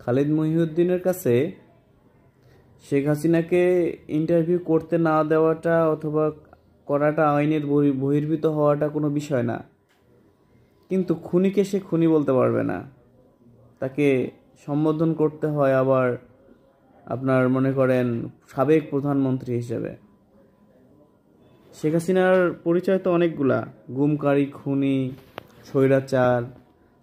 খালিদ মহিউদ্দিনের কাছে শেখ হাসিনাকে ইন্টারভিউ করতে না দেওয়াটা অথবা করাটা আইনের বহির্ভূত হওয়াটা কোনো বিষয় না, কিন্তু খুনিকে সে খুনি বলতে পারবে না। তাকে সম্বোধন করতে হয় আবার আপনার মনে করেন সাবেক প্রধানমন্ত্রী হিসেবে। শেখ হাসিনার পরিচয় তো অনেকগুলা, গুমকারী, খুনি, স্বৈরাচার,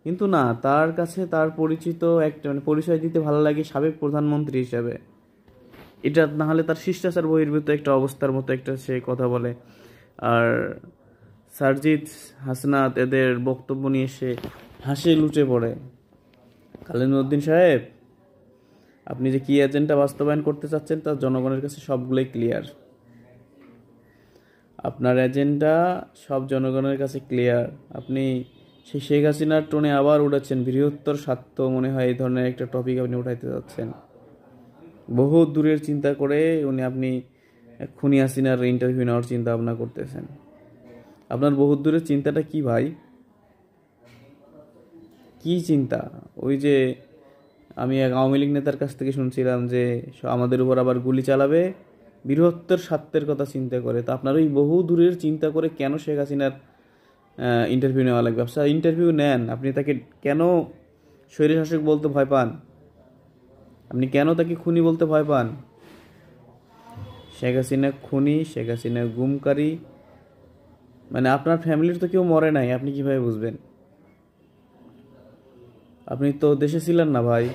কিন্তু না, তার কাছে তার পরিচিত একটা পরিচয় দিতে ভালো লাগে সাবেক প্রধানমন্ত্রী হিসেবে। এটা না হলে তার শিষ্টাচার বহির্ভূত একটা অবস্থার মতো একটা সে কথা বলে। আর সারজিৎ, হাসনাত এদের বক্তব্য নিয়ে সে হাসি লুটে পড়ে। খালিদ মহিউদ্দিন সাহেব, আপনি যে কি এজেন্ডা বাস্তবায়ন করতে চাচ্ছেন তা জনগণের কাছে সবগুলোই ক্লিয়ার। আপনার এজেন্ডা সব জনগণের কাছে ক্লিয়ার। আপনি সেই শেখ হাসিনার টোনে আবার উঠাচ্ছেন, বৃহত্তর স্বার্থ মনে হয় এই ধরনের একটা টপিক আপনি উঠাইতে যাচ্ছেন। বহু দূরের চিন্তা করে আপনি খুনি হাসিনার ইন্টারভিউ নেওয়ার চিন্তা ভাবনা করতেছেন। আপনার বহু দূরের চিন্তাটা কি ভাই? কি চিন্তা? ওই যে আমি এক আওয়ামী লীগ নেতার কাছ থেকে শুনছিলাম যে আমাদের উপর আবার গুলি চালাবে, বৃহত্তর স্বার্থের কথা চিন্তা করে। তো আপনার ওই বহু দূরের চিন্তা করে কেন শেখ হাসিনার ইন্টারভিউ নেওয়া লাগবে? আপনার ইন্টারভিউ নেন, আপনি তাকে কেন স্বৈরশাসক বলতে ভয় পান? আপনি কেন তাকে খুনি বলতে ভয় পান? শেখ হাসিনা খুনি, শেখ হাসিনা গুমকারী, মানে আপনার ফ্যামিলির তো কেউ মরে নাই, আপনি কিভাবে বুঝবেন? আপনি তো দেশে ছিলেন না ভাই,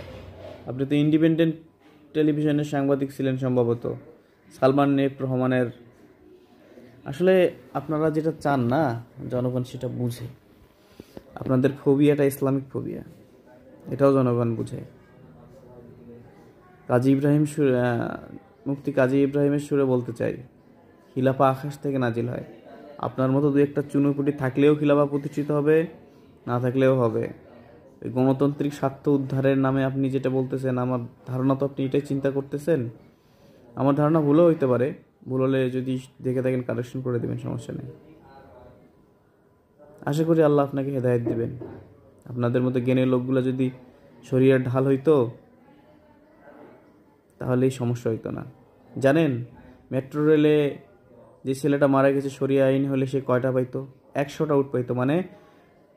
আপনি তো ইন্ডিপেন্ডেন্ট টেলিভিশনের সাংবাদিক ছিলেন সম্ভবত, সালমান এফ রহমানের। আসলে আপনারা যেটা চান না, জনগণ সেটা বুঝে। আপনাদের ফোবিয়াটা ইসলামিক ফোবিয়া, এটাও জনগণ বুঝে। মুফতি কাজী ইব্রাহিমের সুরে বলতে চাই, খিলাফা আকাশ থেকে নাজিল হয়। আপনার মতো দু একটা চুনোপুটি থাকলেও খিলাফা প্রতিষ্ঠিত হবে, না থাকলেও হবে। এই গণতান্ত্রিক স্বার্থ উদ্ধারের নামে আপনি যেটা বলতেছেন, আমার ধারণা তো আপনি এটাই চিন্তা করতেছেন। আমার ধারণা ভুলও হইতে পারে, ভুল হলে যদি দেখে থাকেন কারেকশন করে দেবেন, সমস্যা নেই। আশা করি আল্লাহ আপনাকে হেদায়েত দিবেন। আপনাদের মতো জ্ঞানের লোকগুলো যদি শরীয়তের ঢাল হইতো তাহলে এই সমস্যা হইতো না। জানেন, মেট্রো রেলে যে ছেলেটা মারা গেছে শরিয়া আইন হলে সে কয়টা পাইতো? 100টা উঠ পাইতো, মানে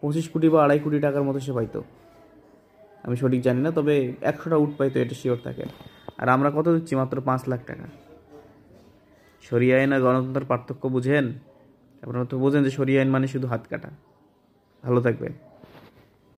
25 কোটি বা 2.5 কোটি টাকার মতো সে পাইতো। আমি সঠিক জানি না, তবে 100টা উঠ পাইতো, এটা শিওর থাকে। আর আমরা কত দিচ্ছি? মাত্র 5 লাখ টাকা। শরিয়া আইন আর গণতন্ত্রের পার্থক্য বুঝেন? আপনারা তো বোঝেন যে শরিয়া আইন মানে শুধু হাত কাটা। ভালো থাকবেন।